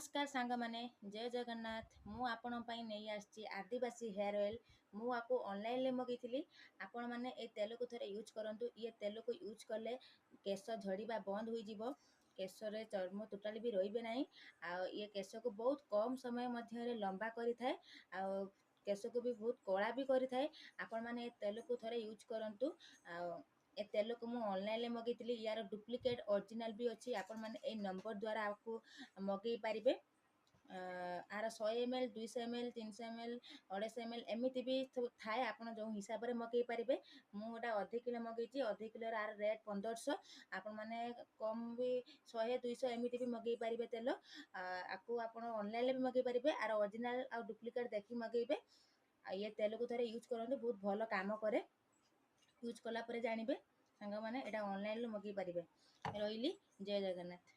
नमस्कार सांग माने जय जगन्नाथ मु आपण पई नहीं आछि आदिवासी हेयर ऑयल मु आपको ऑनलाइन ले मगैथिली आपण माने ए तेल को थरे यूज करंतु ये तेल को यूज करले केश झड़ीबा बंद होई जिवो केश रे चर्म टोटाली भी रहिबे नाही आ ये केश को बहुत कम समय मध्य रे लंबा करि थाए आ केश को भी बहुत कला भी करि थाए आपण माने ए तेल को थरे यूज करंतु आ ए तेल को मु ऑनलाइन ले मगैथिली यार डुप्लीकेट ओरिजिनल भी अछि आपण माने ए नंबर द्वारा आपको मगै पारिबे are 100 ml 200 ml 300 ml 250 ml एमिति भी थाए आपण जो हिसाब रे मगै पारिबे मु ओटा आधे किलो मगैची आधे किलो आर रेट 1500 आपण माने कम भी 100 200 एमिति भी मगै पारिबे तेल आकु आपण ऑनलाइन ले भी मगै पारिबे आर ओरिजिनल आ डुप्लीकेट देखि मगैबे आ ये तेल को थरे यूज करंतु बहुत भलो काम करे यूज कला परे जानिबे सांग माने एटा ऑनलाइन ले मगै पारिबे रहिली जय जगन्नाथ।